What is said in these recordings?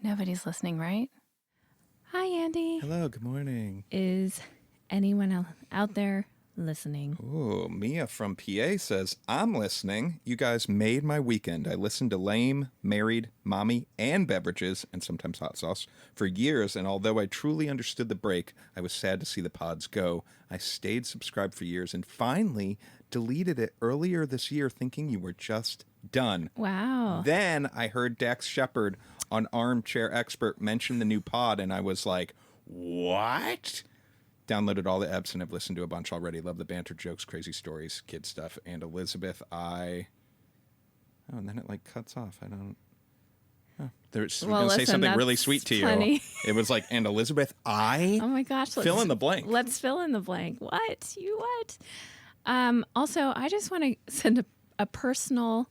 Nobody's listening, right? Hi, Andy. Hello, good morning. Is anyone out there listening? Ooh, Mia from PA says, I'm listening. You guys made my weekend. I listened to Lame, Married, Mommy, and Beverages, and sometimes Hot Sauce, for years, and although I truly understood the break, I was sad to see the pods go. I stayed subscribed for years and finally deleted it earlier this year thinking you were just done. Wow. Then I heard Dax Shepard on Armchair Expert mention the new pod, and I was like, what? Downloaded all the eps and I've listened to a bunch already. Love the banter, jokes, crazy stories, kid stuff. And Elizabeth, and then it like cuts off. I don't. Oh. We're going to say something really sweet to you. It was like, and Elizabeth, Oh my gosh. Fill in the blank. Let's fill in the blank. What? You what? Also, I just want to send a personal,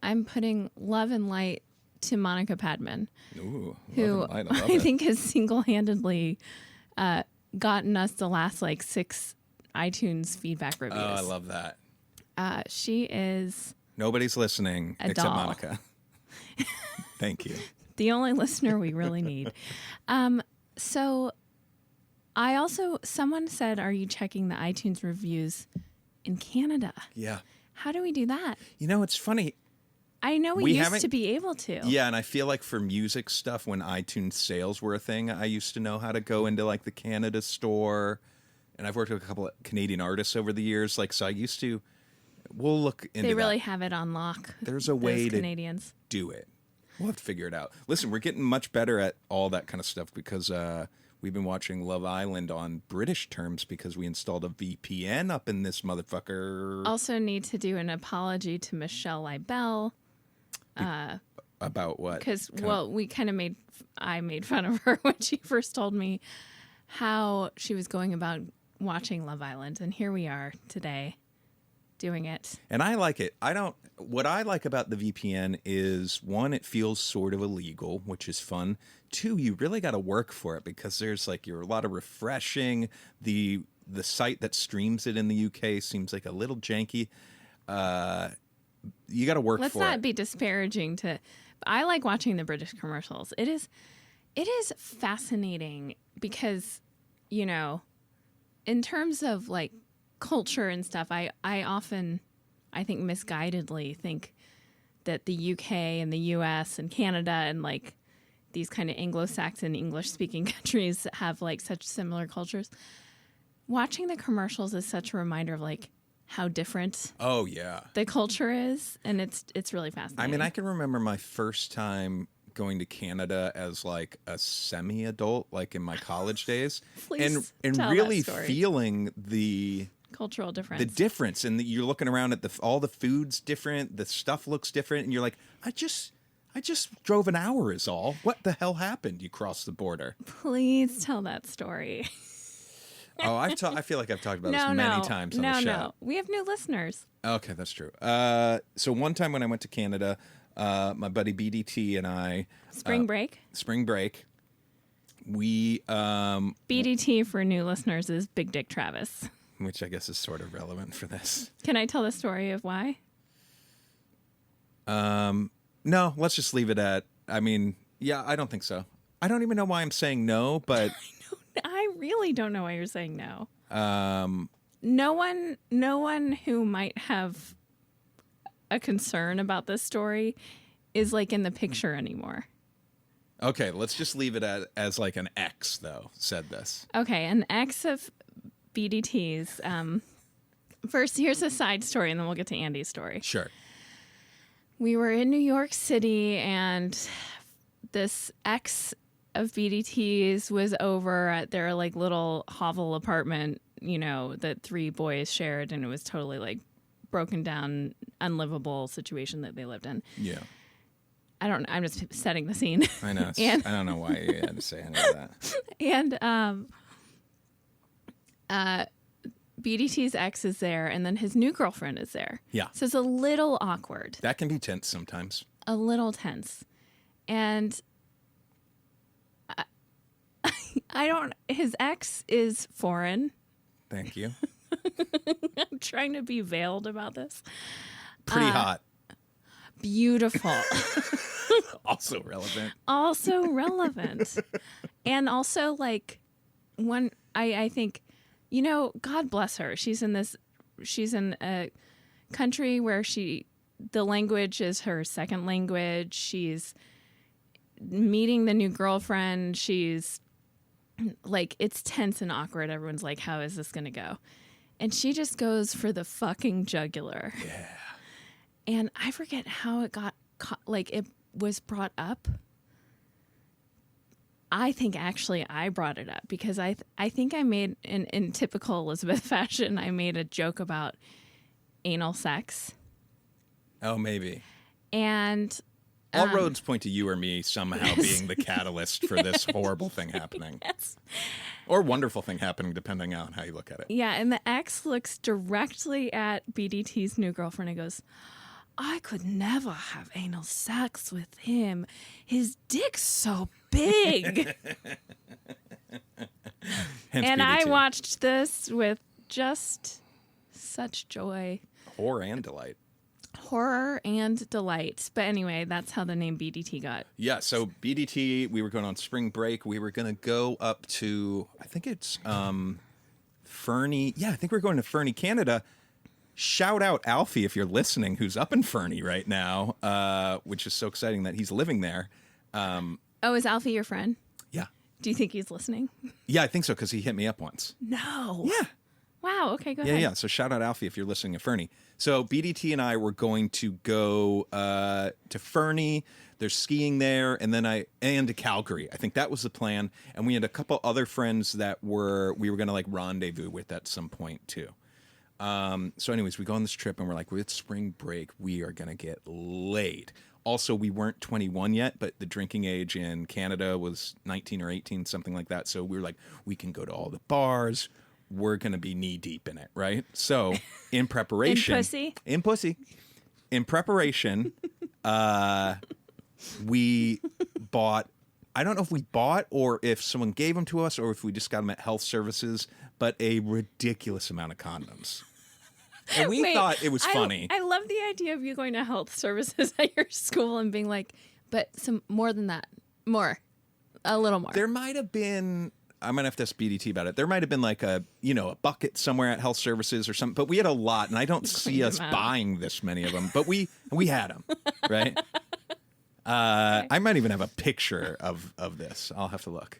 I'm putting love and light to Monica Padman. Ooh, who I think has single-handedly gotten us the last like 6 iTunes feedback reviews. Oh, I love that. She is nobody's listening except doll. Monica. Thank you. The only listener we really need. So I also, someone said, are you checking the iTunes reviews in Canada? Yeah. How do we do that? You know, it's funny. I know we used to be able to. Yeah, and I feel like for music stuff, when iTunes sales were a thing, I used to know how to go into like the Canada store. And I've worked with a couple of Canadian artists over the years. Like, so I used to, we'll look into They really that. have it on lock. There's a way to Canadians. do it. We'll have to figure it out. Listen, we're getting much better at all that kind of stuff because we've been watching Love Island on British terms because we installed a VPN up in this motherfucker. Also need to do an apology to Michelle Libel. About what? Because, I made fun of her when she first told me how she was going about watching Love Island. And here we are today doing it. And I like it. What I like about the VPN is, one, it feels sort of illegal, which is fun. 2, you really got to work for it because there's like, you're a lot of refreshing. The site that streams it in the UK seems like a little janky. You got to work for it. Let's not be disparaging to. I like watching the British commercials. It is fascinating because, you know, in terms of like culture and stuff, I often, I think misguidedly think that the UK and the US and Canada and like these kind of Anglo-Saxon English-speaking countries have like such similar cultures. Watching the commercials is such a reminder of like how different the culture is, and it's really fascinating. I mean, I can remember my first time going to Canada as like a semi-adult, like in my college days, Please and tell really that story. feeling the cultural difference. The difference, and you're looking around at all the food's different, the stuff looks different, and you're like, I just drove an hour is all. What the hell happened? You crossed the border. Please tell that story. Oh, I feel like I've talked about this many times on the show. No, we have new listeners. Okay, that's true. So one time when I went to Canada, my buddy BDT and I... Spring break, we... BDT for new listeners is Big Dick Travis. Which I guess is sort of relevant for this. Can I tell the story of why? No, let's just leave it at... I mean, yeah, I don't think so. I don't even know why I'm saying no, but... I really don't know why you're saying no. No one who might have a concern about this story is like in the picture anymore. Okay, let's just leave it as like an ex, though, said this. Okay, an ex of BDT's. First, here's a side story, and then we'll get to Andy's story. Sure. We were in New York City, and this ex of BDT's was over at their like little hovel apartment, you know, that 3 boys shared, and it was totally like broken down, unlivable situation that they lived in. Yeah. I'm just setting the scene. I know. I don't know why you had to say any of that. And BDT's ex is there, and then his new girlfriend is there. Yeah. So it's a little awkward. That can be tense sometimes. A little tense. And His ex is foreign. Thank you. I'm trying to be veiled about this. Pretty hot. Beautiful. Also relevant. Also relevant. And also, like, I think, God bless her. She's in a country where the language is her second language. She's meeting the new girlfriend. She's like, it's tense and awkward. Everyone's like, how is this going to go? And she just goes for the fucking jugular. Yeah. And I forget how it got it was brought up. I think actually I brought it up because I think I made, in typical Elizabeth fashion, I made a joke about anal sex. Oh, maybe. And all roads point to you or me somehow being the catalyst for this horrible thing happening. Yes. Or wonderful thing happening, depending on how you look at it. Yeah, and the ex looks directly at BDT's new girlfriend and goes, I could never have anal sex with him. His dick's so big. And I watched this with just such joy. Horror and delight. Horror and delight. But anyway, that's how the name BDT got. Yeah, so BDT, we were going on spring break. We were going to go up to, I think it's Fernie. Yeah, I think we're going to Fernie, Canada. Shout out Alfie if you're listening, who's up in Fernie right now, which is so exciting that he's living there. Oh, is Alfie your friend? Yeah. Do you think he's listening? Yeah, I think so, because he hit me up once. No. Yeah. Wow, okay, go ahead. Yeah. So shout out Alfie if you're listening to Fernie. So BDT and I were going to go to Fernie. There's skiing there, and to Calgary. I think that was the plan. And we had a couple other friends that we were going to like rendezvous with at some point too. So anyways, we go on this trip and we're like, with spring break, we are going to get laid. Also, we weren't 21 yet, but the drinking age in Canada was 19 or 18, something like that. So we were like, we can go to all the bars. We're going to be knee deep in it, right? So in preparation. In pussy. In preparation, we bought, I don't know if we bought or if someone gave them to us or if we just got them at health services, but a ridiculous amount of condoms. And we thought it was funny. I love the idea of you going to health services at your school and being like, but some more than that. A little more. There might have been, I might have to ask BDT about it. There might have been like a bucket somewhere at health services or something, but we had a lot and I don't see us buying this many of them, but we had them, right? Okay. I might even have a picture of this. I'll have to look.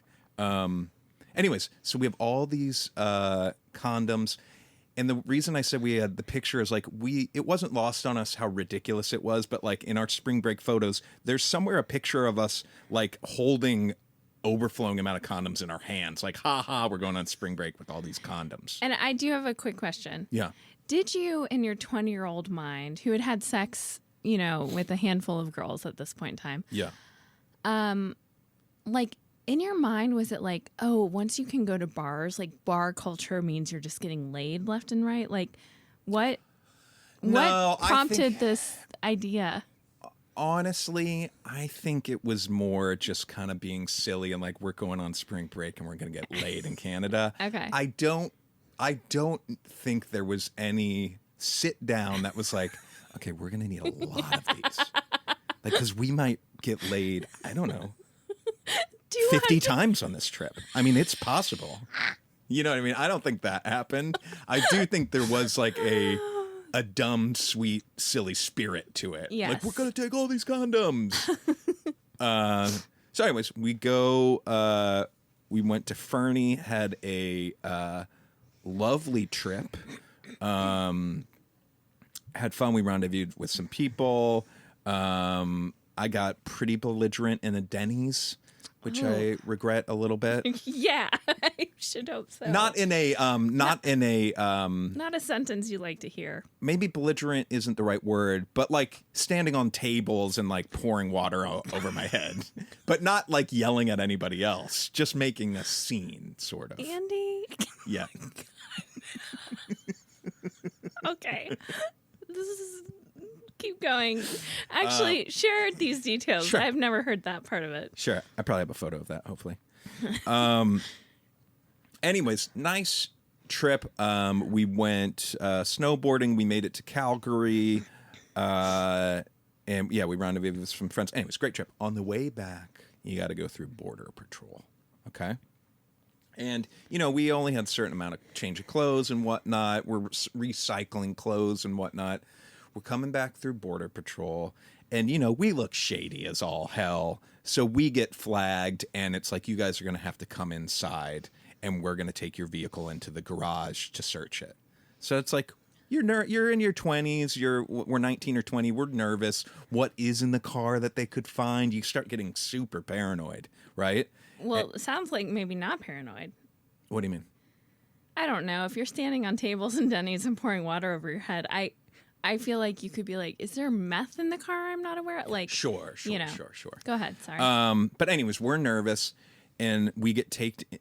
Anyways, so we have all these condoms. And the reason I said we had the picture is like it wasn't lost on us how ridiculous it was, but like in our spring break photos, there's somewhere a picture of us like holding overflowing amount of condoms in our hands. Like, we're going on spring break with all these condoms. And I do have a quick question. Yeah. Did you, in your 20-year-old mind, who had sex, with a handful of girls at this point in time? Yeah. Like, in your mind, was it like, oh, once you can go to bars, like bar culture means you're just getting laid left and right? Like, what prompted this idea? Honestly, I think it was more just kind of being silly and like, we're going on spring break and we're going to get laid in Canada. Okay. I don't think there was any sit down that was like, okay, we're going to need a lot of these. Like, because we might get laid, I don't know, 50 times on this trip. I mean, it's possible. You know what I mean? I don't think that happened. I do think there was like a dumb, sweet, silly spirit to it. Yes. Like, we're going to take all these condoms. So anyways, we go, we went to Fernie, had a lovely trip. Had fun. We rendezvoused with some people. I got pretty belligerent in a Denny's, which I regret a little bit. Yeah, I should hope so. Not a sentence you like to hear. Maybe belligerent isn't the right word, but like standing on tables and like pouring water over my head, but not like yelling at anybody else, just making a scene, sort of. Andy. Yeah. Okay. Keep going. Actually, share these details. Sure. I've never heard that part of it. Sure. I probably have a photo of that, hopefully. Anyways, nice trip. We went snowboarding. We made it to Calgary. And yeah, we rendezvoused with some friends. Anyways, great trip. On the way back, you got to go through Border Patrol. Okay. And, we only had a certain amount of change of clothes and whatnot. We're recycling clothes and whatnot. We're coming back through Border Patrol. And, we look shady as all hell. So we get flagged. And it's like, you guys are going to have to come inside. And we're going to take your vehicle into the garage to search it. So it's like, you're in your 20s. We're 19 or 20. We're nervous. What is in the car that they could find? You start getting super paranoid, right? Well, it sounds like maybe not paranoid. What do you mean? I don't know. If you're standing on tables in Denny's and pouring water over your head, I feel like you could be like, is there meth in the car I'm not aware of? Like, sure. Go ahead. Sorry. But anyways, we're nervous. And we get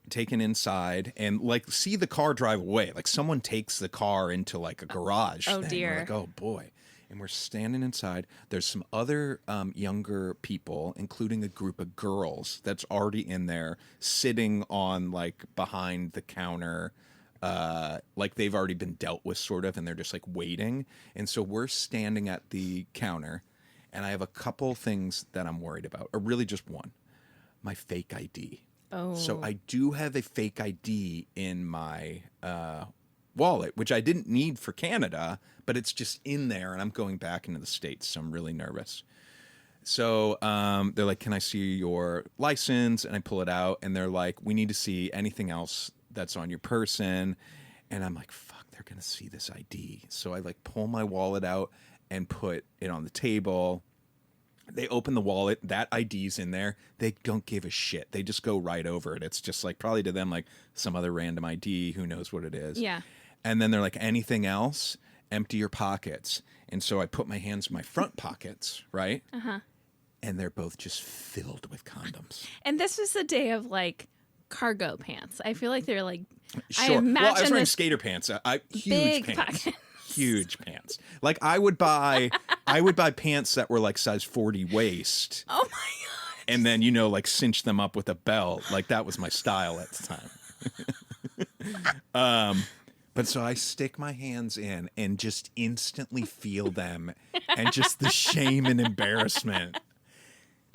taken inside and see the car drive away. Like someone takes the car into like a garage. Oh, thing. dear. We're like, oh boy. And we're standing inside. There's some other younger people, including a group of girls that's already in there sitting on like behind the counter. Like they've already been dealt with sort of, and they're just like waiting. And so we're standing at the counter and I have a couple things that I'm worried about, or really just one. My fake ID. Oh. So I do have a fake ID in my wallet, which I didn't need for Canada, but it's just in there, and I'm going back into the States, so I'm really nervous. So they're like, can I see your license? And I pull it out, and they're like, we need to see anything else that's on your person. And I'm like, fuck, they're going to see this ID. So I like pull my wallet out and put it on the table. They open the wallet, that ID's in there. They don't give a shit. They just go right over it. It's just like probably to them like some other random ID, who knows what it is. Yeah. And then they're like, anything else? Empty your pockets. And so I put my hands in my front pockets, right? Uh-huh. And they're both just filled with condoms. And this was a day of like cargo pants. I feel like they're like, Sure. I imagine well, I was wearing skater pants. Huge big pants. pockets. Huge pants. Like I would buy pants that were like size 40 waist. Oh my god. And then, like cinch them up with a belt. Like that was my style at the time. But so I stick my hands in and just instantly feel them and just the shame and embarrassment.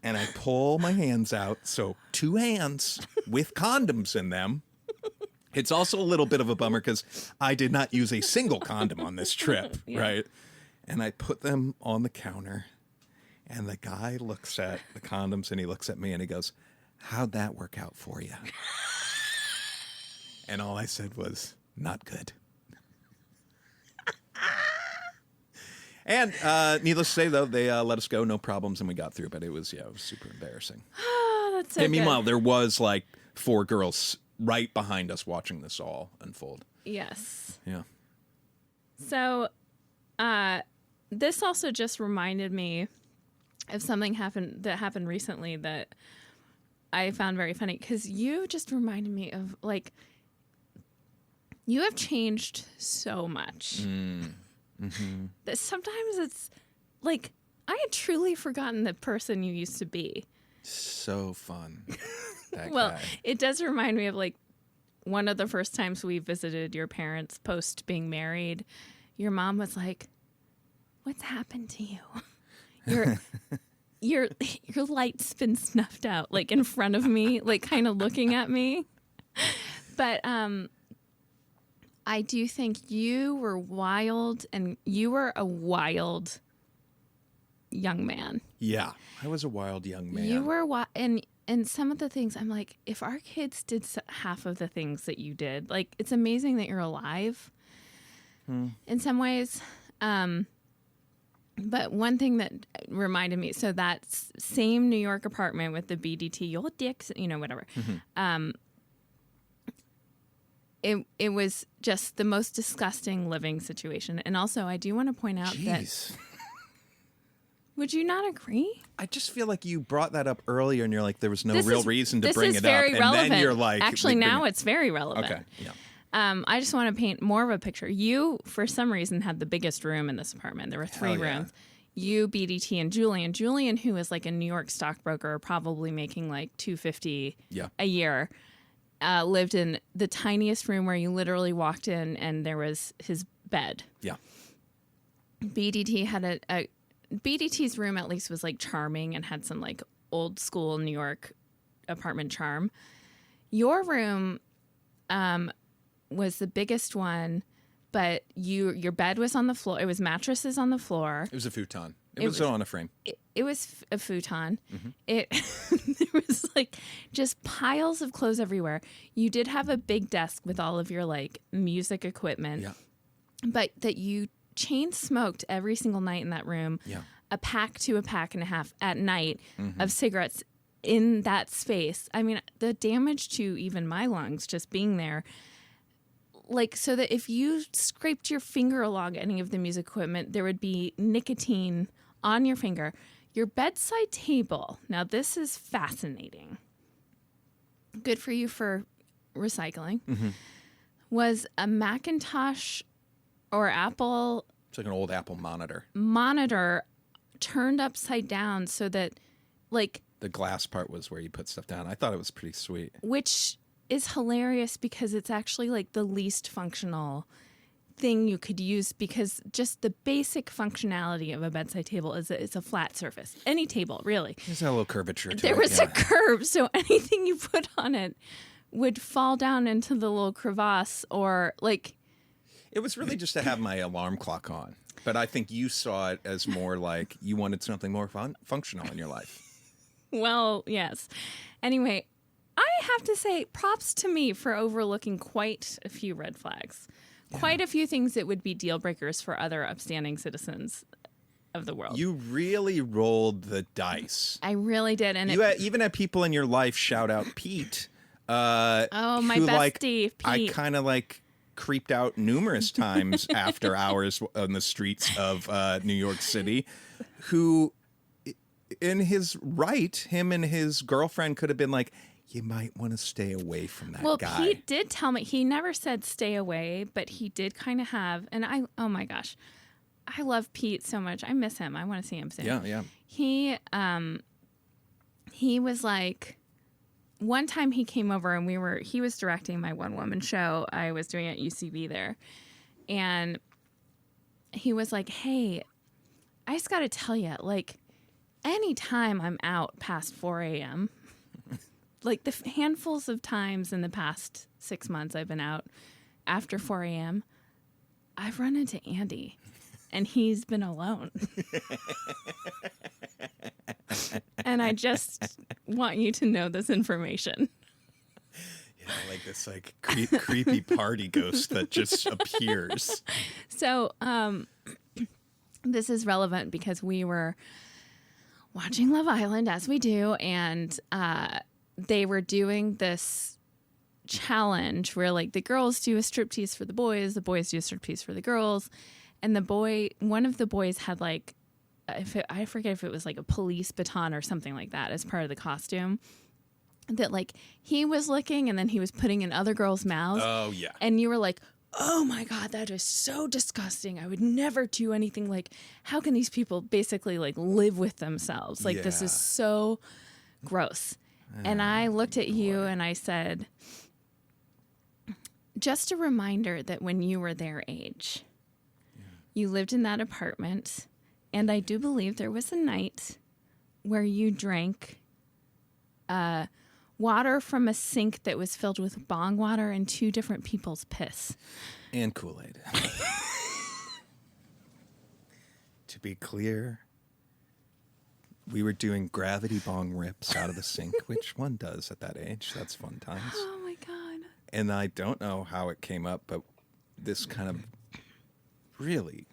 And I pull my hands out. So 2 hands with condoms in them. It's also a little bit of a bummer because I did not use a single condom on this trip, Yeah. right? And I put them on the counter, and the guy looks at the condoms, and he looks at me, and he goes, how'd that work out for you? And all I said was, not good. And needless to say, though, they let us go, no problems, and we got through. But it was super embarrassing. Oh, that's so And meanwhile, good. there was like 4 girls right behind us watching this all unfold. Yes. Yeah. So, this also just reminded me of something that happened recently that I found very funny, because you just reminded me of like, you have changed so much that sometimes it's like I had truly forgotten the person you used to be. So fun. That Well, guy. it does remind me of like one of the first times we visited your parents post being married. Your mom was like, "What's happened to you? Your light's been snuffed out," like in front of me, like kind of looking at me. But I do think you were wild, and you were a wild young man. Yeah. I was a wild young man. You were and some of the things I'm like, if our kids did half of the things that you did, like it's amazing that you're alive in some ways. But one thing that reminded me, so that same New York apartment with the BDT, your dicks, whatever. It was just the most disgusting living situation. And also, I do want to point out Jeez. that. Would you not agree? I just feel like you brought that up earlier, and you're like, there was no This real is- reason to this bring is it very up. relevant. And then you're like, actually, we bring now it- it's very relevant. Okay. Yeah. I just want to paint more of a picture. You, for some reason, had the biggest room in this apartment. There were 3 Hell yeah. rooms. You, BDT, and Julian. Julian, who is like a New York stockbroker, probably making like $250 Yeah. a year. lived in the tiniest room where you literally walked in and there was his bed. Yeah. BDT had BDT's room at least was like charming and had some like old school New York apartment charm. Your room was the biggest one, but your bed was on the floor. It was mattresses on the floor. It was a futon. It was on a frame. It was a futon. Mm-hmm. There was like just piles of clothes everywhere. You did have a big desk with all of your like music equipment. Yeah. But that you chain smoked every single night in that room. Yeah. A pack to a pack and a half at night of cigarettes in that space. I mean, the damage to even my lungs just being there. Like, so that if you scraped your finger along any of the music equipment, there would be nicotine on your finger. Your bedside table, now this is fascinating. Good for you for recycling. Was a Macintosh or Apple. It's like an old Apple monitor turned upside down so that, like, the glass part was where you put stuff down. I thought it was pretty sweet. Which is hilarious because it's actually like the least functional thing you could use, because just the basic functionality of a bedside table is it's a flat surface. Any table, really. There's a little curvature to it. There was a curve, so anything you put on it would fall down into the little crevasse, or like... It was really just to have my alarm clock on. But I think you saw it as more like you wanted something more functional in your life. Well, yes. Anyway, I have to say props to me for overlooking quite a few red flags. Yeah. Quite a few things that would be deal breakers for other upstanding citizens of the world. You really rolled the dice. I really did. And you even had people in your life shout out Pete. My bestie, Pete. I kind of like creeped out numerous times after hours on the streets of New York City, who in his right, him and his girlfriend could have been like, you might want to stay away from that guy. Well, Pete did tell me, he never said stay away, but he did kind of have, and oh my gosh, I love Pete so much. I miss him. I want to see him soon. Yeah. He was like, one time he came over and he was directing my one-woman show I was doing at UCB there. And he was like, hey, I just got to tell you, like, anytime I'm out past 4 a.m., like the handfuls of times in the past 6 months I've been out after 4 a.m., I've run into Andy, and he's been alone. And I just want you to know this information. Yeah, like this like creepy party ghost that just appears. So this is relevant because we were watching Love Island, as we do, and they were doing this challenge where like the girls do a striptease for the boys do a striptease for the girls, and one of the boys had like, I forget if it was like a police baton or something like that as part of the costume, that like he was licking and then he was putting in other girls' mouths. Oh yeah. And you were like, oh my God, that is so disgusting. I would never do anything. Like, how can these people basically like live with themselves? Like, This is so gross. And I looked at you and I said, just a reminder that when you were their age, you lived in that apartment, and I do believe there was a night where you drank water from a sink that was filled with bong water and 2 different people's piss. And Kool-Aid. To be clear, we were doing gravity bong rips out of the sink, which one does at that age. That's fun times. Oh, my God. And I don't know how it came up, but this kind of really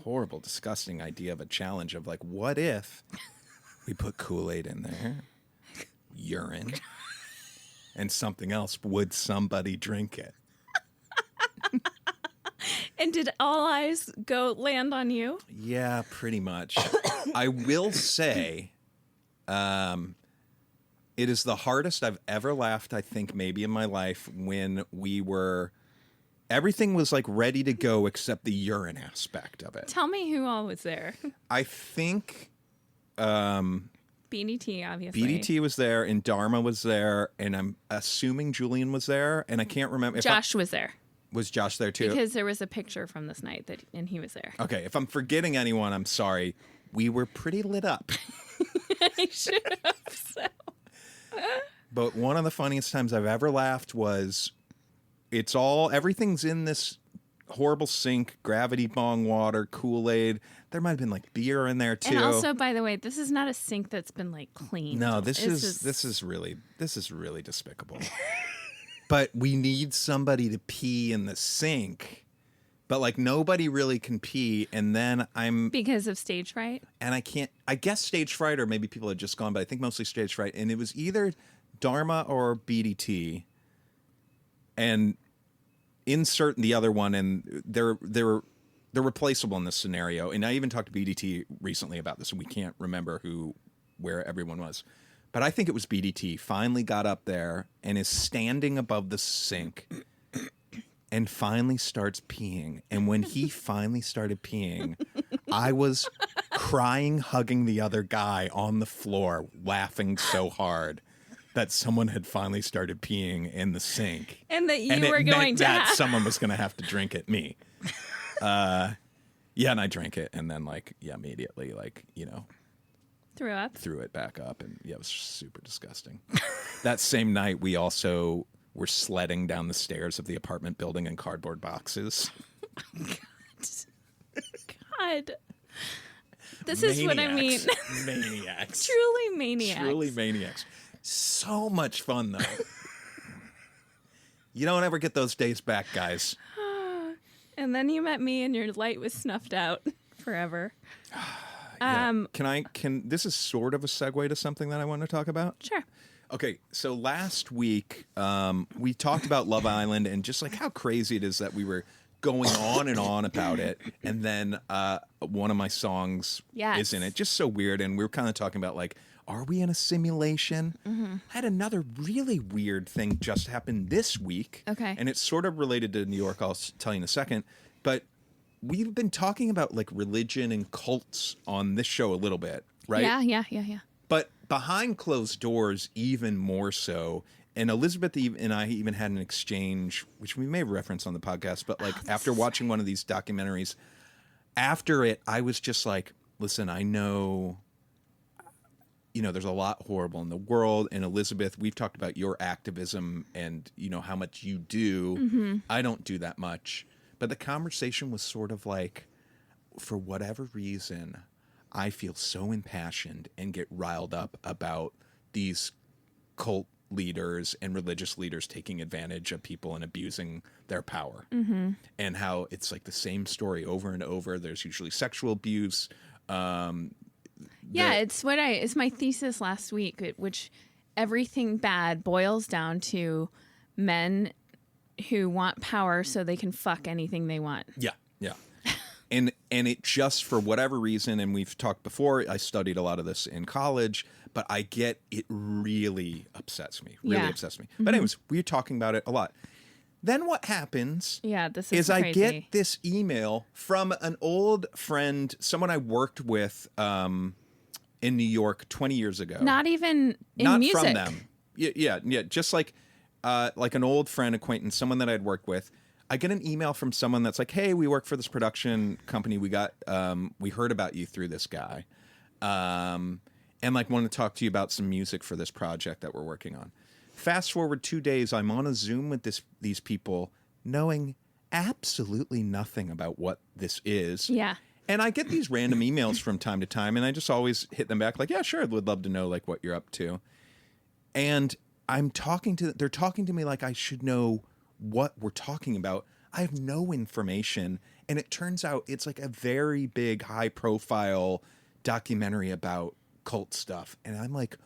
horrible, disgusting idea of a challenge of like, what if we put Kool-Aid in there, urine, and something else? Would somebody drink it? And did all eyes land on you? Yeah, pretty much. I will say, it is the hardest I've ever laughed, I think, maybe in my life, when everything was like ready to go except the urine aspect of it. Tell me who all was there. I think BDT, obviously. BDT was there, and Dharma was there, and I'm assuming Julian was there, and I can't remember. Josh was there. Was Josh there too? Because there was a picture from this night, and he was there. Okay, if I'm forgetting anyone, I'm sorry. We were pretty lit up. I should have, so. But one of the funniest times I've ever laughed was everything's in this horrible sink, gravity bong water, Kool-Aid. There might have been like beer in there too. And also, by the way, this is not a sink that's been like cleaned. No, this is really despicable. But we need somebody to pee in the sink. But like nobody really can pee, and then because of stage fright. And I guess stage fright, or maybe people had just gone, but I think mostly stage fright. And it was either Dharma or BDT, and insert the other one, and they're replaceable in this scenario. And I even talked to BDT recently about this, and we can't remember where everyone was. But I think it was BDT finally got up there and is standing above the sink and finally starts peeing. And when he finally started peeing, I was crying, hugging the other guy on the floor, laughing so hard that someone had finally started peeing in the sink. And that you were going to that someone was going to have to drink it, me. Yeah, and I drank it, and then immediately threw it back up, and it was super disgusting. That same night, we also were sledding down the stairs of the apartment building in cardboard boxes. God. This is what I mean. Maniacs. Truly maniacs. Truly maniacs. So much fun, though. You don't ever get those days back, guys. And then you met me, and your light was snuffed out forever. Yeah. This is sort of a segue to something that I want to talk about. Sure. Okay, so last week we talked about Love Island and just like how crazy it is that we were going on and on about it, and then one of my songs is in it. Just so weird, and we were kind of talking about like, are we in a simulation? Mm-hmm. I had another really weird thing just happen this week. Okay. And it's sort of related to New York. I'll tell you in a second. But we've been talking about like religion and cults on this show a little bit, right? Yeah. But behind closed doors, even more so. And Elizabeth and I even had an exchange, which we may have referenced on the podcast, but like after watching one of these documentaries, after it, I was just like, listen, I know, there's a lot horrible in the world. And Elizabeth, we've talked about your activism and, how much you do. Mm-hmm. I don't do that much. But the conversation was sort of like, for whatever reason, I feel so impassioned and get riled up about these cult leaders and religious leaders taking advantage of people and abusing their power. Mm-hmm. And how it's like the same story over and over. There's usually sexual abuse. It's my thesis last week, which everything bad boils down to men who want power so they can fuck anything they want. Yeah. And it just, for whatever reason, and we've talked before, I studied a lot of this in college, but I get it really upsets me. Mm-hmm. But anyways, we're talking about it a lot. Then what happens is I crazy. get this email from an old friend, someone I worked with in New York 20 years ago. Not even in Not music. from them. Yeah. Just like an old friend, acquaintance, someone that I'd worked with. I get an email from someone that's like, hey, we work for this production company. We heard about you through this guy. And like wanted to talk to you about some music for this project that we're working on. Fast forward 2 days, I'm on a Zoom with these people knowing absolutely nothing about what this is. Yeah. And I get these random emails from time to time, and I just always hit them back like, yeah, sure, would love to know like what you're up to. And they're talking to me like I should know what we're talking about. I have no information. And it turns out it's like a very big, high profile documentary about cult stuff. And I'm like,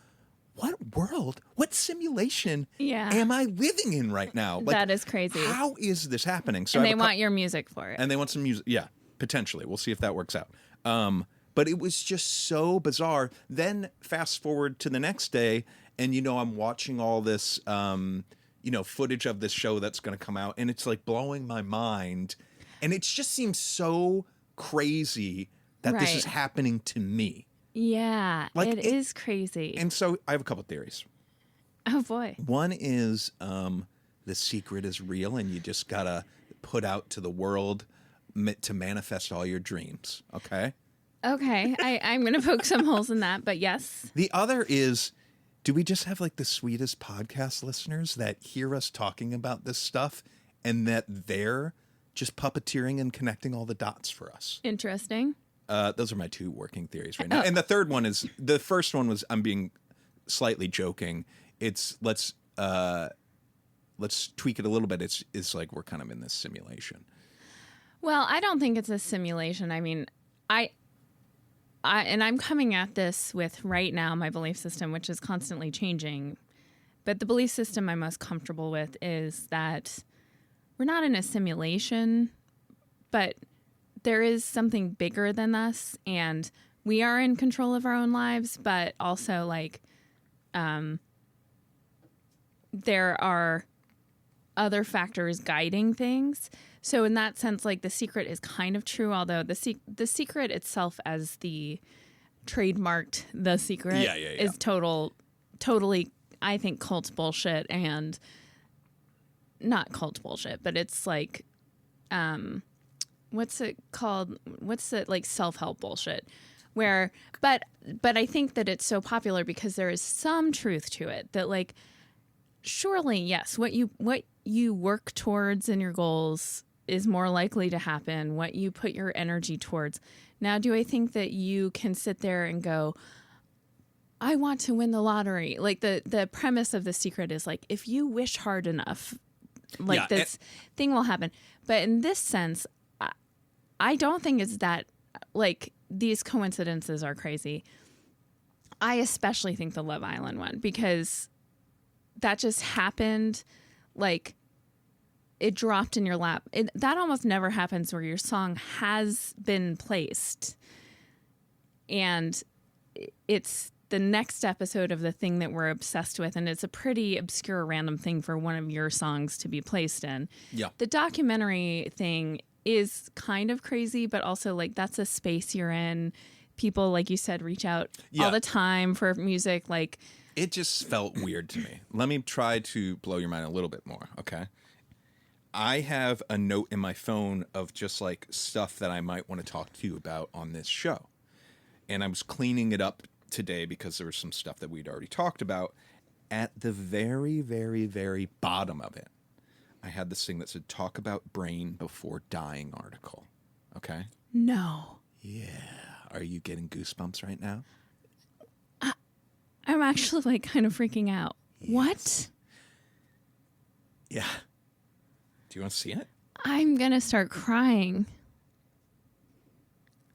what world, what simulation am I living in right now? Like, that is crazy. How is this happening? So and they want your music for it. And they want some music. Yeah, potentially. We'll see if that works out. But it was just so bizarre. Then fast forward to the next day, and, I'm watching all this, footage of this show that's going to come out, and it's like blowing my mind. And it just seems so crazy that this is happening to me. Yeah, Like, it is crazy. And so I have a couple theories. Oh boy. One is the secret is real, and you just gotta put out to the world to manifest all your dreams. Okay. Okay, I'm going to poke some holes in that, but yes. The other is, do we just have like the sweetest podcast listeners that hear us talking about this stuff, and that they're just puppeteering and connecting all the dots for us? Interesting. Those are my two working theories right now. And the third one is, the first one was, I'm being slightly joking. It's let's tweak it a little bit. It's like we're kind of in this simulation. Well, I don't think it's a simulation. I mean, and I'm coming at this with right now my belief system, which is constantly changing. But the belief system I'm most comfortable with is that we're not in a simulation, but there is something bigger than us, and we are in control of our own lives, but also like there are other factors guiding things. So in that sense, like the secret is kind of true, although the secret itself as the trademarked The Secret is totally, I think, cult bullshit, and not cult bullshit, but it's like, what's it called? What's it like, self-help bullshit? Where, but I think that it's so popular because there is some truth to it that, like, surely, yes, what you work towards in your goals is more likely to happen, what you put your energy towards. Now, do I think that you can sit there and go, I want to win the lottery? Like the premise of The Secret is like, if you wish hard enough, like this thing will happen. But in this sense, I don't think it's that, like, these coincidences are crazy. I especially think the Love Island one, because that just happened, like, it dropped in your lap. That almost never happens where your song has been placed and it's the next episode of the thing that we're obsessed with, and it's a pretty obscure random thing for one of your songs to be placed in. Yeah. The documentary thing is kind of crazy, but also, like, that's a space you're in. People, like you said, reach out all the time for music. Like, it just felt weird to me. Let me try to blow your mind a little bit more, okay? I have a note in my phone of just like stuff that I might want to talk to you about on this show. And I was cleaning it up today because there was some stuff that we'd already talked about. At the very, very, very bottom of it, I had this thing that said, talk about brain before dying article. Okay? No. Yeah. Are you getting goosebumps right now? I'm actually, like, kind of freaking out. Yes. What? Yeah. Do you want to see it? I'm going to start crying.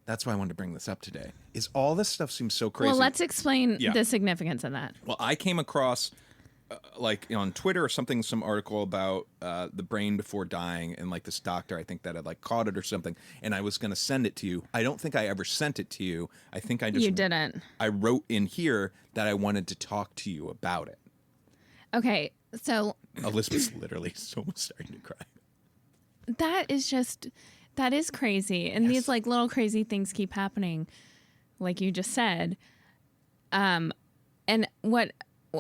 That's why I wanted to bring this up today. Is all this stuff seems so crazy. Well, let's explain the significance of that. Well, I came across, like, on Twitter or something, some article about the brain before dying, and like this doctor, I think, that had like caught it or something, and I was going to send it to you. I don't think I ever sent it to you. I think I just... You didn't. I wrote in here that I wanted to talk to you about it. Okay, so... Elizabeth's literally almost starting to cry. That is crazy. And these, like, little crazy things keep happening, like you just said. And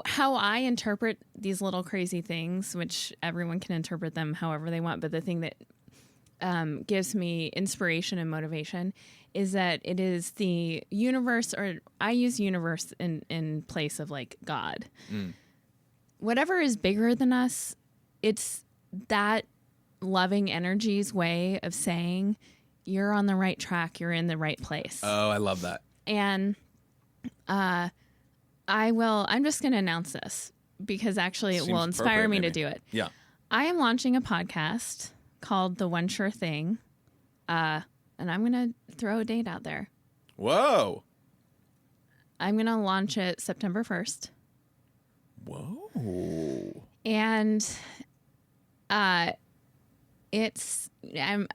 how I interpret these little crazy things, which everyone can interpret them however they want, but the thing that gives me inspiration and motivation is that it is the universe, or I use universe in place of, like, God. Mm. Whatever is bigger than us, it's that loving energy's way of saying you're on the right track, you're in the right place. Oh, I love that. And I'm just going to announce this because actually it will inspire me to do it. Yeah. I am launching a podcast called The One Sure Thing. And I'm going to throw a date out there. Whoa. I'm going to launch it September 1st. Whoa. And I'm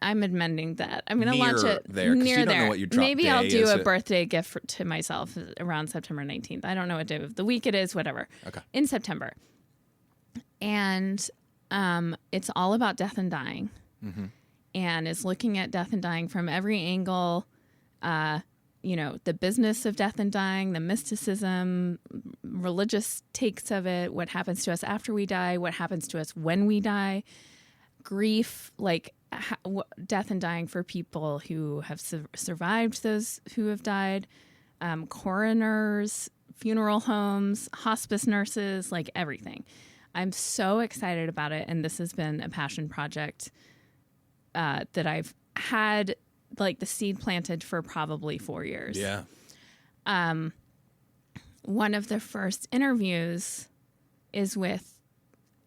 amending that. I'm going to launch it there, near you there. Don't know what your drop Maybe day I'll do is. a birthday gift to myself around September 19th. I don't know what day of the week it is, whatever. Okay. In September. And it's all about death and dying. Mm-hmm. And it's looking at death and dying from every angle. the business of death and dying, the mysticism, religious takes of it, what happens to us after we die, what happens to us when we die, grief, like death and dying for people who have survived those who have died, coroners, funeral homes, hospice nurses, like everything. I'm so excited about it. And this has been a passion project that I've had like the seed planted for probably 4 years. Yeah. One of the first interviews is with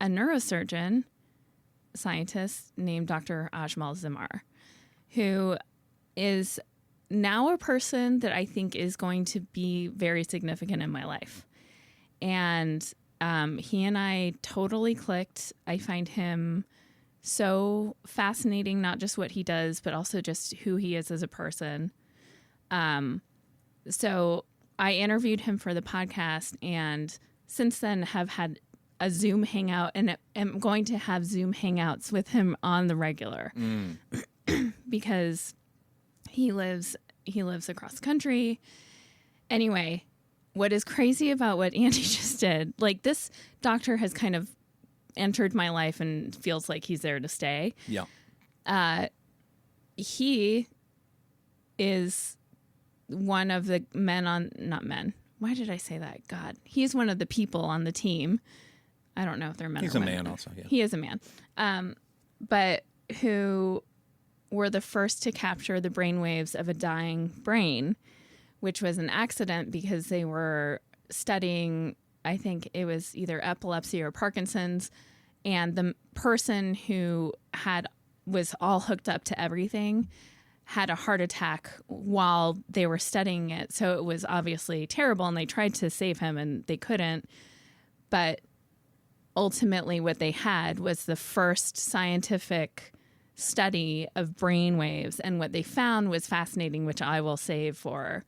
a neurosurgeon scientist named Dr. Ajmal Zamar, who is now a person that I think is going to be very significant in my life. And he and I totally clicked. I find him so fascinating, not just what he does, but also just who he is as a person. So I interviewed him for the podcast, and since then have had a Zoom hangout, and am going to have Zoom hangouts with him on the regular because he lives across the country. Anyway, what is crazy about what Andy just did, like this doctor has kind of entered my life and feels like he's there to stay. Yeah. He is one of the not men. Why did I say that? God, he's one of the people on the team. I don't know if they're men He's or a women. man also, yeah. He is a man. But who were the first to capture the brainwaves of a dying brain, which was an accident because they were studying, I think it was either epilepsy or Parkinson's, and the person who was all hooked up to everything had a heart attack while they were studying it. So it was obviously terrible, and they tried to save him and they couldn't. But ultimately what they had was the first scientific study of brain waves, and what they found was fascinating, which I will save for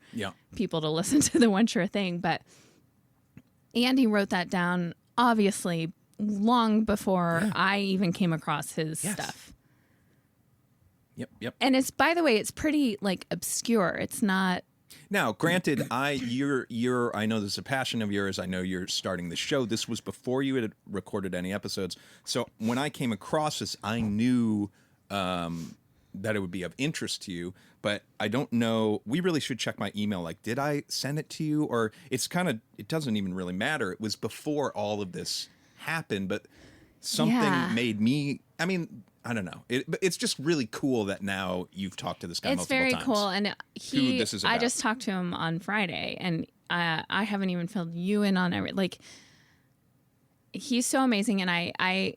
people to listen to the One Sure Thing. But Andy wrote that down obviously long before I even came across his stuff. Yep. And it's, by the way, it's pretty like obscure. It's not. Now, granted, I know this is a passion of yours. I know you're starting the show. This was before you had recorded any episodes. So when I came across this, I knew that it would be of interest to you. But I don't know. We really should check my email. Like, did I send it to you? Or it doesn't even really matter. It was before all of this happened. But something made me, I mean, I don't know. It's just really cool that now you've talked to this guy multiple times. It's very cool. And I just talked to him on Friday, and I haven't even filled you in on everything. Like, he's so amazing. And I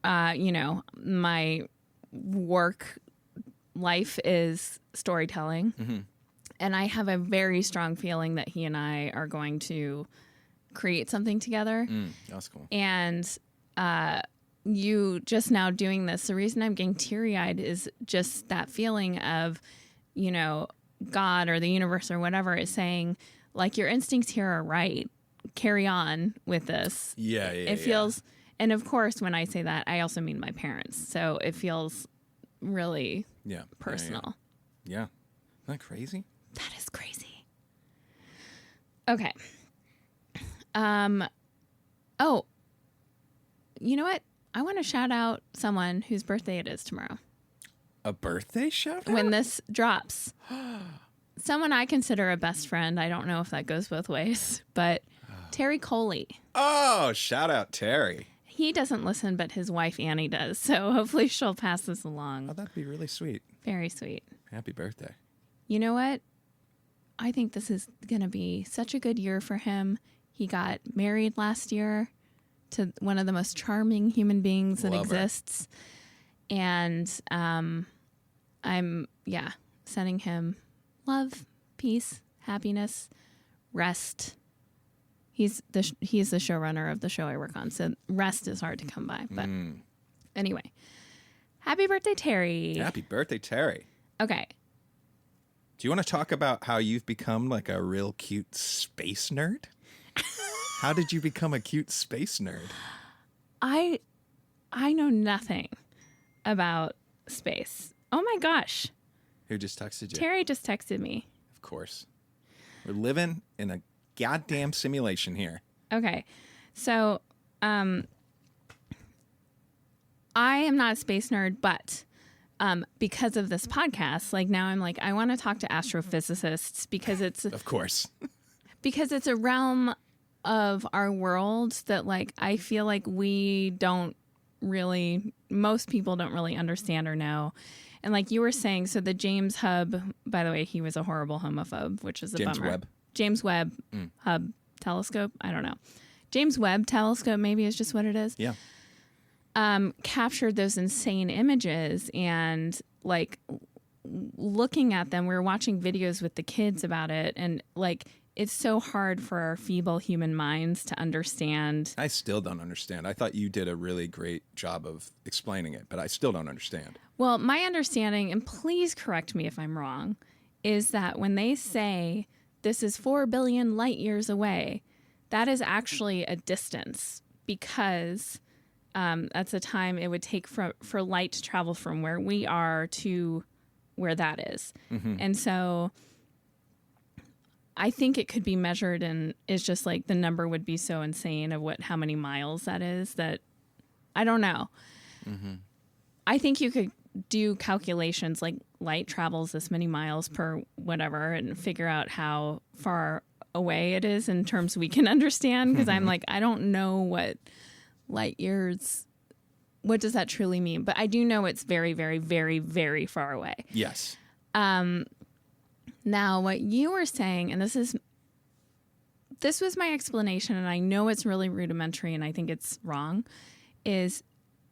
my work life is storytelling. Mm-hmm. And I have a very strong feeling that he and I are going to create something together. That's cool. And, you just now doing this, the reason I'm getting teary-eyed is just that feeling of, God or the universe or whatever is saying, like, your instincts here are right. Carry on with this. It feels, and of course, when I say that, I also mean my parents. So it feels really personal. Yeah. Isn't that crazy? That is crazy. Okay. Oh, you know what? I want to shout out someone whose birthday it is tomorrow. A birthday shout out? When this drops. Someone I consider a best friend. I don't know if that goes both ways, but Terry Coley. Oh, shout out Terry. He doesn't listen, but his wife Annie does. So hopefully she'll pass this along. Oh, that'd be really sweet. Very sweet. Happy birthday. You know what? I think this is going to be such a good year for him. He got married last year to one of the most charming human beings that exists. And I'm sending him love, peace, happiness, rest. He's the showrunner of the show I work on, so rest is hard to come by. But anyway, happy birthday, Terry. Happy birthday, Terry. Okay. Do you want to talk about how you've become like a real cute space nerd? How did you become a cute space nerd? I know nothing about space. Oh my gosh. Who just texted you? Terry just texted me. Of course. We're living in a goddamn simulation here. Okay. So, I am not a space nerd, but because of this podcast, like now I'm like, I want to talk to astrophysicists because it's Of course. because it's a realm of our world that like I feel like most people don't really understand or know. And like you were saying, so the James Hub, by the way, he was a horrible homophobe, which is a James bummer. Webb. James Webb Hub telescope. I don't know. James Webb telescope maybe is just what it is. Yeah. Captured those insane images, and like looking at them, we were watching videos with the kids about it, and like it's so hard for our feeble human minds to understand. I still don't understand. I thought you did a really great job of explaining it, but I still don't understand. Well, my understanding, and please correct me if I'm wrong, is that when they say this is 4 billion light years away, that is actually a distance, because that's the time it would take for light to travel from where we are to where that is. Mm-hmm. And so I think it could be measured, and it's just like the number would be so insane of how many miles that is, that I don't know. Mm-hmm. I think you could do calculations like light travels this many miles per whatever and figure out how far away it is in terms we can understand, because I'm like, I don't know what light years, what does that truly mean? But I do know it's very, very, very, very far away. Yes. Now, what you were saying, and this was my explanation, and I know it's really rudimentary and I think it's wrong, is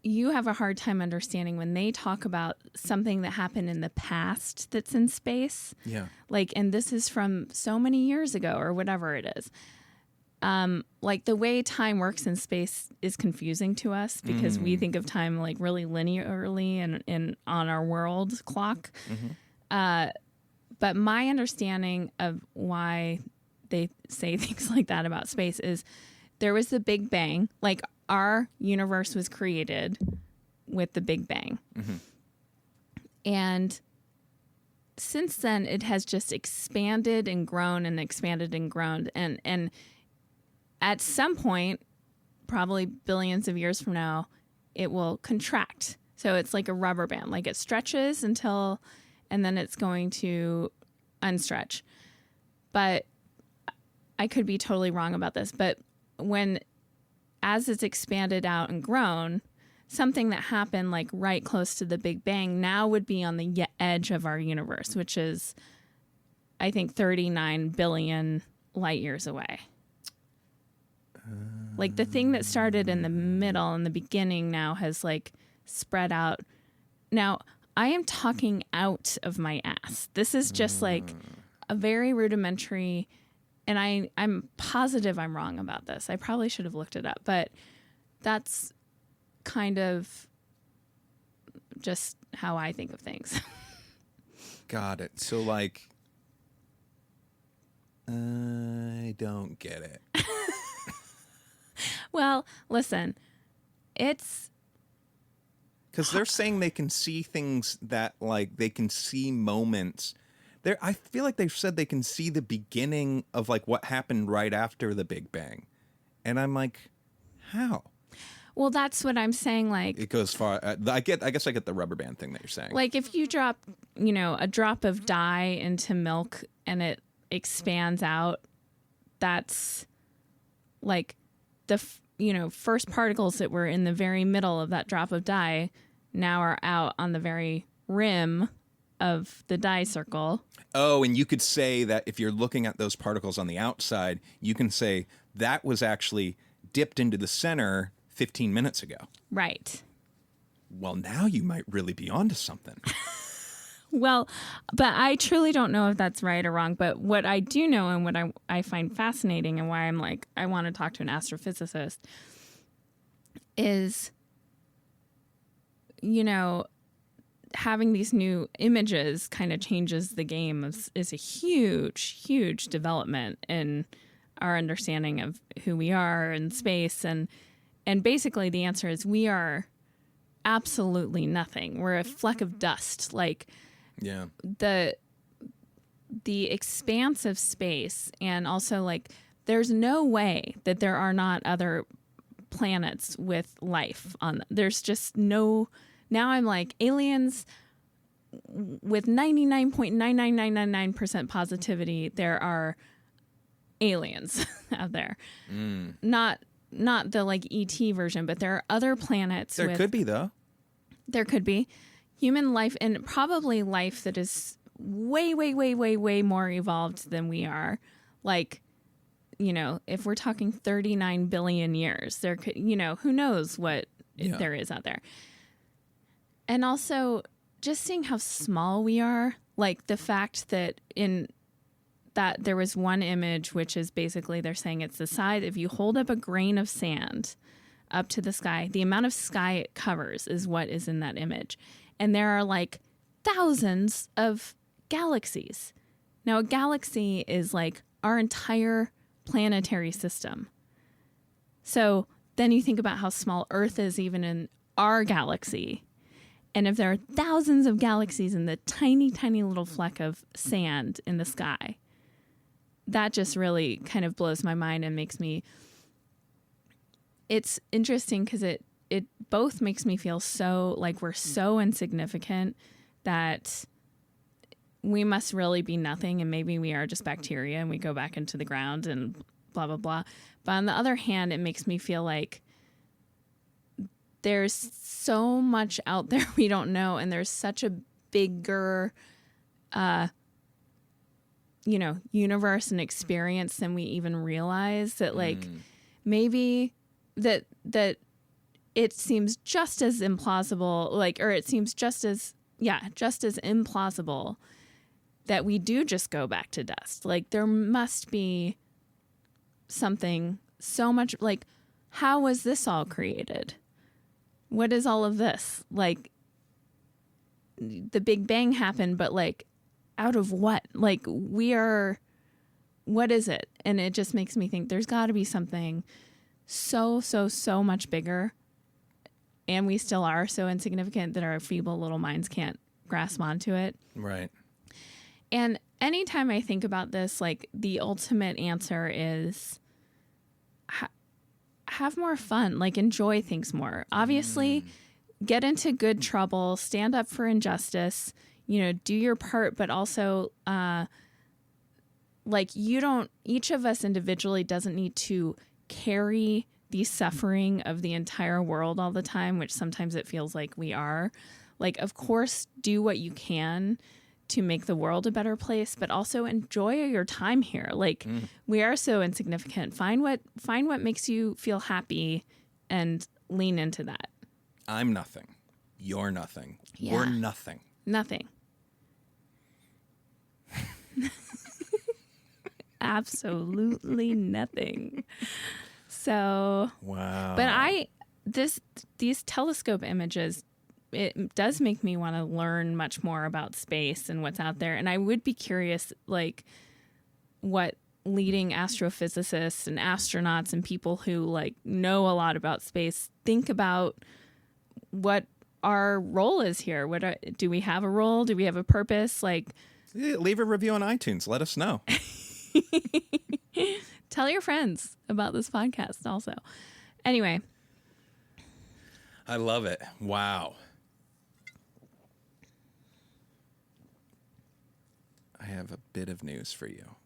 you have a hard time understanding when they talk about something that happened in the past that's in space. Yeah. Like, and this is from so many years ago or whatever it is. Like the way time works in space is confusing to us because we think of time like really linearly and on our world clock. Mm-hmm. But my understanding of why they say things like that about space is there was the Big Bang. Like our universe was created with the Big Bang. Mm-hmm. And since then, it has just expanded and grown and expanded and grown. And at some point, probably billions of years from now, it will contract. So it's like a rubber band. Like it stretches until, and then it's going to unstretch. But I could be totally wrong about this. But as it's expanded out and grown, something that happened like right close to the Big Bang now would be on the edge of our universe, which is, I think, 39 billion light years away. Like the thing that started in the middle in the beginning now has like spread out. Now, I am talking out of my ass. This is just like a very rudimentary, and I'm positive I'm wrong about this. I probably should have looked it up, but that's kind of just how I think of things. Got it. So like, I don't get it. Well, listen, it's because they're saying they can see things that like they can see moments. I feel like they've said they can see the beginning of like what happened right after the Big Bang, and I'm like, how? Well, that's what I'm saying. Like it goes far. I guess I get the rubber band thing that you're saying. Like if you drop, a drop of dye into milk and it expands out, that's like the first particles that were in the very middle of that drop of dye now are out on the very rim of the dye circle. Oh, and you could say that if you're looking at those particles on the outside, you can say that was actually dipped into the center 15 minutes ago. Right. Well, now you might really be onto something. Well, but I truly don't know if that's right or wrong. But what I do know and what I find fascinating and why I'm like, I want to talk to an astrophysicist is, having these new images kind of changes the game. Is a huge, huge development in our understanding of who we are in space. And basically the answer is we are absolutely nothing. We're a fleck of dust. Like, yeah. the expanse of space, and also like there's no way that there are not other planets with life on them. There's just no. Now I'm like, aliens with 99.99999% positivity, there are aliens out there. Not the like ET version, but there are other planets. There could be, though. There could be human life, and probably life that is way, way, way, way, way more evolved than we are. Like, you know, if we're talking 39 billion years, there could, you know, who knows what there is out there. And also just seeing how small we are, like the fact that that there was one image, which is basically they're saying it's the size, if you hold up a grain of sand up to the sky, the amount of sky it covers is what is in that image. And there are like thousands of galaxies. Now, a galaxy is like our entire planetary system. So then you think about how small Earth is even in our galaxy. And if there are thousands of galaxies in the tiny, tiny little fleck of sand in the sky, that just really kind of blows my mind and makes me... It's interesting because it both makes me feel so like we're so insignificant that we must really be nothing, and maybe we are just bacteria and we go back into the ground and blah, blah, blah. But on the other hand, it makes me feel like there's so much out there we don't know, and there's such a bigger, universe and experience than we even realize that, like, maybe that it seems just as implausible, or it seems just as implausible that we do just go back to dust. Like, there must be something so much, like, how was this all created? What is all of this? Like, the Big Bang happened, but like, out of what? Like, what is it? And it just makes me think there's got to be something so much bigger. And we still are so insignificant that our feeble little minds can't grasp onto it. Right. And anytime I think about this, like, the ultimate answer is have more fun, like, enjoy things more. Obviously, get into good trouble, stand up for injustice, do your part, but also, each of us individually doesn't need to carry the suffering of the entire world all the time, which sometimes it feels like we are. Like, of course, do what you can to make the world a better place, but also enjoy your time here. Like, we are so insignificant. Find what makes you feel happy and lean into that. I'm nothing. You're nothing. Yeah. We're nothing. Nothing. Absolutely nothing. So, wow. But these telescope images, it does make me want to learn much more about space and what's out there. And I would be curious, like, what leading astrophysicists and astronauts and people who, like, know a lot about space think about what our role is here. Do we have a role? Do we have a purpose? Like, leave a review on iTunes. Let us know. Tell your friends about this podcast also. Anyway. I love it. Wow. I have a bit of news for you.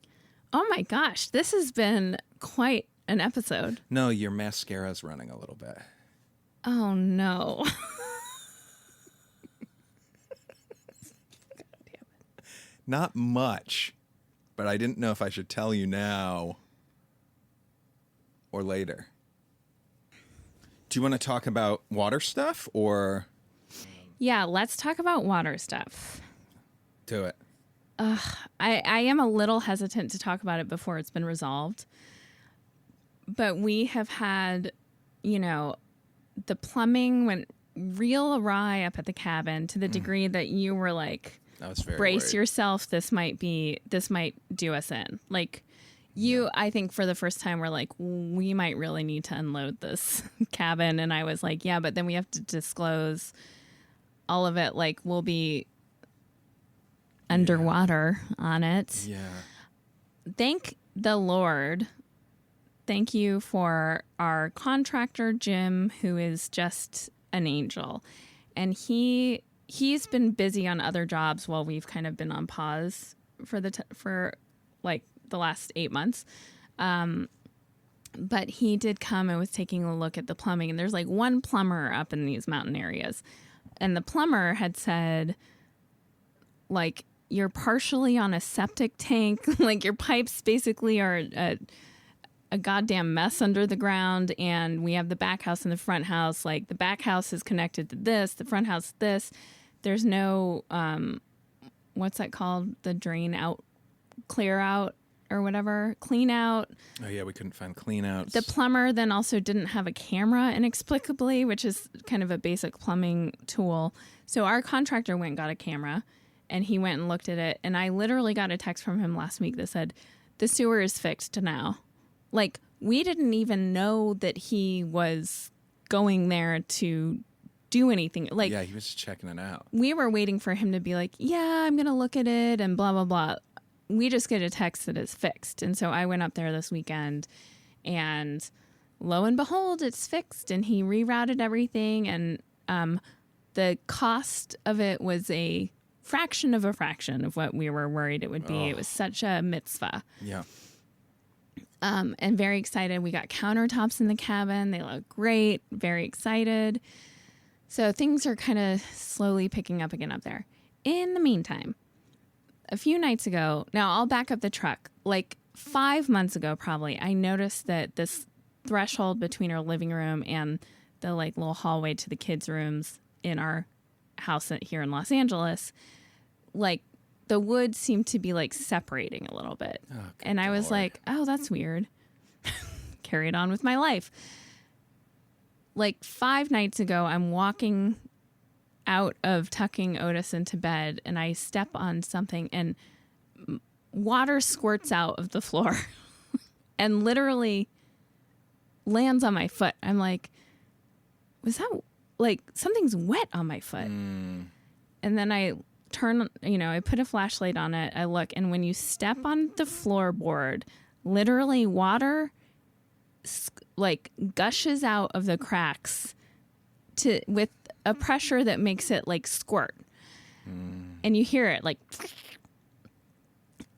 Oh my gosh, this has been quite an episode. No, your mascara's running a little bit. Oh no. God damn it. Not much, but I didn't know if I should tell you now or later. Do you want to talk about water stuff or? Yeah, let's talk about water stuff. Do it. I am a little hesitant to talk about it before it's been resolved. But we have had, the plumbing went real awry up at the cabin to the degree that you were like, I was very brace worried. yourself. This might do us in. Like, I think for the first time, were like, we might really need to unload this cabin. And I was like, yeah, but then we have to disclose all of it. Like, we'll be underwater on it. Yeah. Thank the Lord. Thank you for our contractor, Jim, who is just an angel. And he's been busy on other jobs while we've kind of been on pause for like the last 8 months. But he did come and was taking a look at the plumbing. And there's like one plumber up in these mountain areas. And the plumber had said, like, you're partially on a septic tank. Like, your pipes basically are a goddamn mess under the ground, and we have the back house and the front house. Like, the back house is connected to this, the front house this. There's no what's that called? The drain out, clear out, or whatever, clean out. Oh yeah, we couldn't find clean outs. The plumber then also didn't have a camera inexplicably, which is kind of a basic plumbing tool. So our contractor went and got a camera, and he went and looked at it. And I literally got a text from him last week that said, the sewer is fixed now. Like, we didn't even know that he was going there to do anything. Like, yeah, he was just checking it out. We were waiting for him to be like, yeah, I'm going to look at it and blah, blah, blah. We just get a text that it's fixed. And so I went up there this weekend, and lo and behold, it's fixed. And he rerouted everything. And the cost of it was a fraction of what we were worried it would be. It was such a mitzvah. Yeah. And very excited. We got countertops in the cabin. They look great. Very excited. So things are kind of slowly picking up again up there. In the meantime, a few nights ago, now I'll back up the truck. Like 5 months ago, probably, I noticed that this threshold between our living room and the like little hallway to the kids' rooms in our house here in Los Angeles, like, the wood seemed to be like separating a little bit. Oh, and I was like, oh, that's weird. Carried on with my life. Like 5 nights ago, I'm walking out of tucking Otis into bed, and I step on something, and water squirts out of the floor and literally lands on my foot. I'm like, was that like something's wet on my foot? And then I turn, I put a flashlight on it. I look, and when you step on the floorboard, literally water like gushes out of the cracks with a pressure that makes it like squirt. And you hear it like,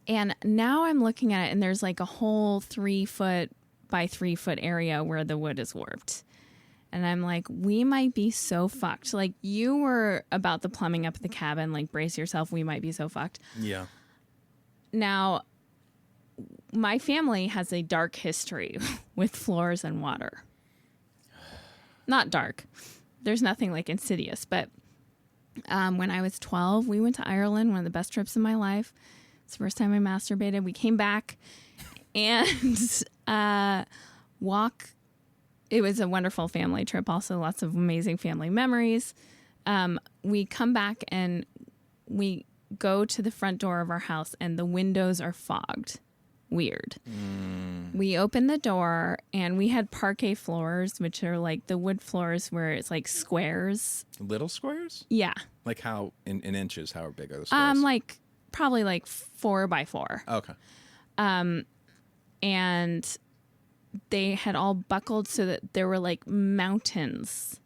and now I'm looking at it, and there's like a whole 3 foot by 3 foot area where the wood is warped. And I'm like, we might be so fucked. Like, you were about the plumbing up at the cabin. Like, brace yourself. We might be so fucked. Yeah. Now, my family has a dark history with floors and water. Not dark. There's nothing like insidious. But when I was 12, we went to Ireland, one of the best trips of my life. It's the first time I masturbated. We came back and It was a wonderful family trip. Also, lots of amazing family memories. We come back and we go to the front door of our house, and the windows are fogged. Weird. We open the door, and we had parquet floors, which are like the wood floors where it's like squares. Little squares? Yeah. Like how in inches? How big are the squares? Like probably like 4 by 4. Okay. And they had all buckled so that there were like mountains.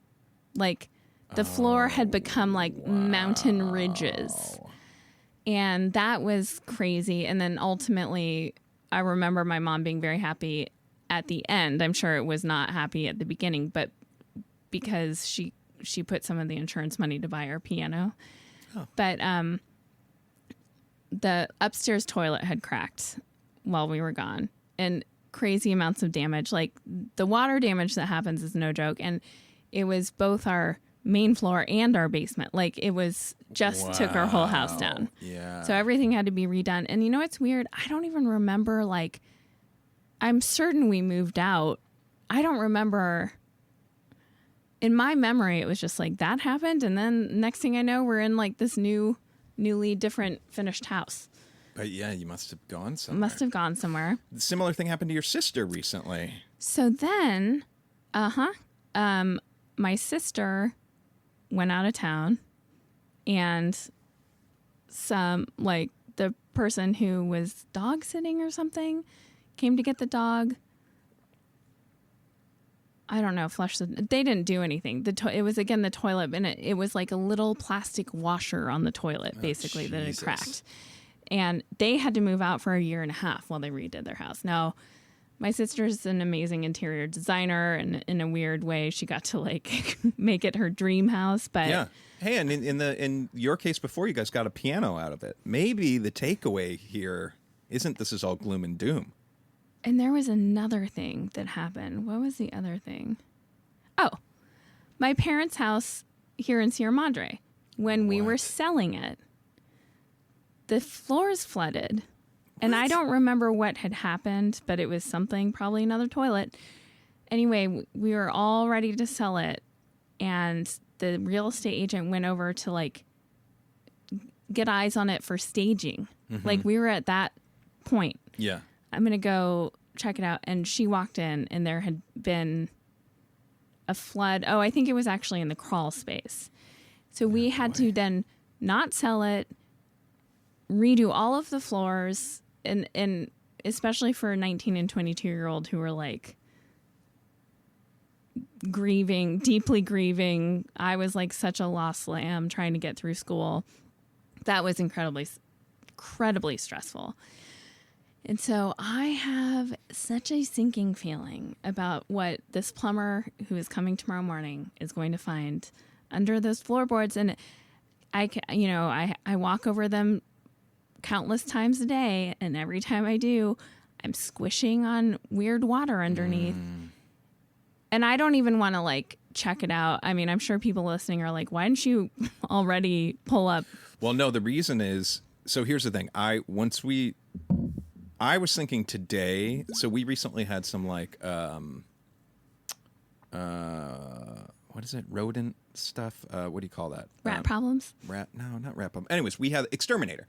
Like the floor had become like mountain ridges. And that was crazy. And then ultimately, I remember my mom being very happy at the end. I'm sure it was not happy at the beginning, but because she put some of the insurance money to buy our piano. Oh. But the upstairs toilet had cracked while we were gone. And crazy amounts of damage. Like, the water damage that happens is no joke. And it was both our main floor and our basement. Like, it was just took our whole house down. Yeah. So everything had to be redone. And you know what's weird? I don't even remember, like, I'm certain we moved out. I don't remember. In my memory, it was just like that happened. And then next thing I know, we're in like this newly different finished house. But yeah, you must have gone somewhere. Must have gone somewhere. The similar thing happened to your sister recently. So then, my sister went out of town, and some, like, the person who was dog sitting or something came to get the dog. I don't know, they didn't do anything. It was, again, the toilet, and it was like a little plastic washer on the toilet, basically, that had cracked. And they had to move out for a year and a half while they redid their house. Now, my sister's an amazing interior designer, and in a weird way, she got to, like, make it her dream house. But yeah. Hey, and in your case before, you guys got a piano out of it. Maybe the takeaway here isn't this is all gloom and doom. And there was another thing that happened. What was the other thing? Oh, my parents' house here in Sierra Madre. When we were selling it, the floors flooded. And I don't remember what had happened, but it was something, probably another toilet. Anyway, we were all ready to sell it. And the real estate agent went over to, like, get eyes on it for staging. Mm-hmm. Like, we were at that point. Yeah. I'm going to go check it out. And she walked in, and there had been a flood. Oh, I think it was actually in the crawl space. So we had to then not sell it, redo all of the floors, and especially for a 19 and 22-year-old who were, like, grieving, deeply grieving. I was like such a lost lamb trying to get through school. That was incredibly stressful. And so I have such a sinking feeling about what this plumber who is coming tomorrow morning is going to find under those floorboards. And I walk over them countless times a day, and every time I do, I'm squishing on weird water underneath. And I don't even want to, like, check it out. I mean, I'm sure people listening are like, why didn't you already pull up? Well, no, the reason is, so here's the thing. I was thinking today, so we recently had some, like, what is it? Rodent stuff? What do you call that? Rat problems? No, not rat problem. Anyways, we had exterminator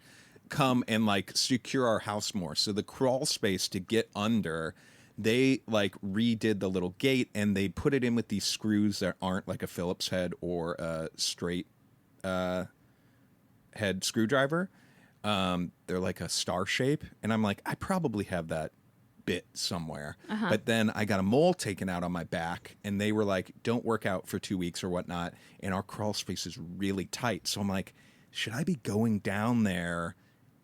come and, like, secure our house more. So the crawl space to get under, they, like, redid the little gate, and they put it in with these screws that aren't like a Phillips head or a straight head screwdriver. They're like a star shape, and I'm like, I probably have that bit somewhere. But then I got a mole taken out on my back, and they were like, don't work out for 2 weeks or whatnot, and our crawl space is really tight. So I'm like, should I be going down there,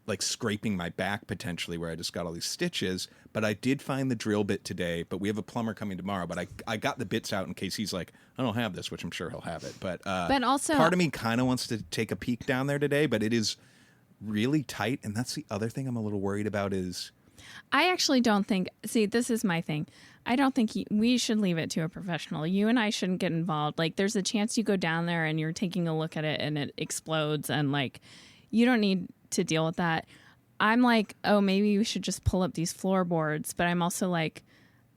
like, scraping my back potentially where I just got all these stitches? But I did find the drill bit today, but we have a plumber coming tomorrow. But I got the bits out in case he's like, I don't have this, which I'm sure he'll have it. But also, part of me kind of wants to take a peek down there today, but it is really tight. And that's the other thing I'm a little worried about is... I actually don't think... See, this is my thing. I don't think we should leave it to a professional. You and I shouldn't get involved. Like, there's a chance you go down there and you're taking a look at it and it explodes, and, like, you don't need to deal with that. I'm like, oh, maybe we should just pull up these floorboards. But I'm also like,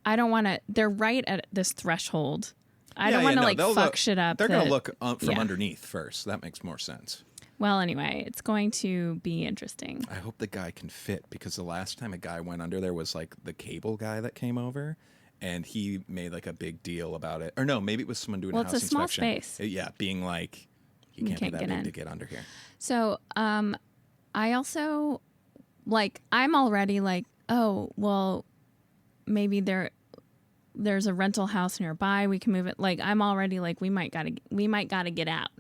I don't want to... They're right at this threshold. I don't want to fuck shit up. They're going to look from underneath first. That makes more sense. Well, anyway, it's going to be interesting. I hope the guy can fit, because the last time a guy went under there was, like, the cable guy that came over, and he made, like, a big deal about it. Or no, maybe it was someone doing a house inspection. Well, it's a small space. Yeah, being like, you can't be that big to get under here. So, I also, like, I'm already like, oh, well, maybe there's a rental house nearby. We can move it. Like, I'm already like, we might gotta get out.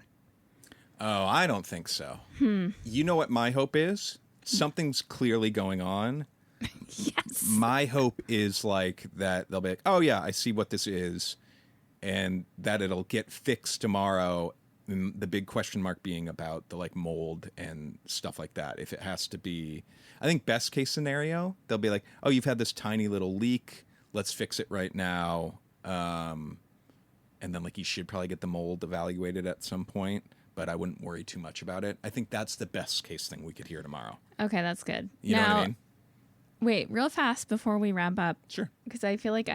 Oh, I don't think so. You know what my hope is? Something's clearly going on. Yes. My hope is, like, that they'll be like, oh, yeah, I see what this is, and that it'll get fixed tomorrow. And the big question mark being about the, like, mold and stuff like that. If it has to be, I think best case scenario, they'll be like, oh, you've had this tiny little leak. Let's fix it right now. And then, like, you should probably get the mold evaluated at some point. But I wouldn't worry too much about it. I think that's the best case thing we could hear tomorrow. Okay, that's good. You know what I mean? Wait, real fast before we wrap up. Sure. Because I feel like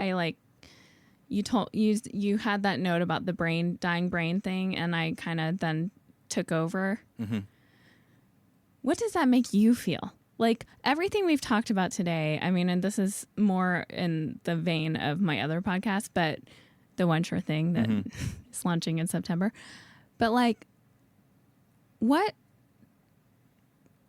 you had that note about the dying brain thing, and I kind of then took over. Mm-hmm. What does that make you feel? Like, everything we've talked about today, I mean, and this is more in the vein of my other podcast, but the One Sure Thing that is launching in September. But, like, what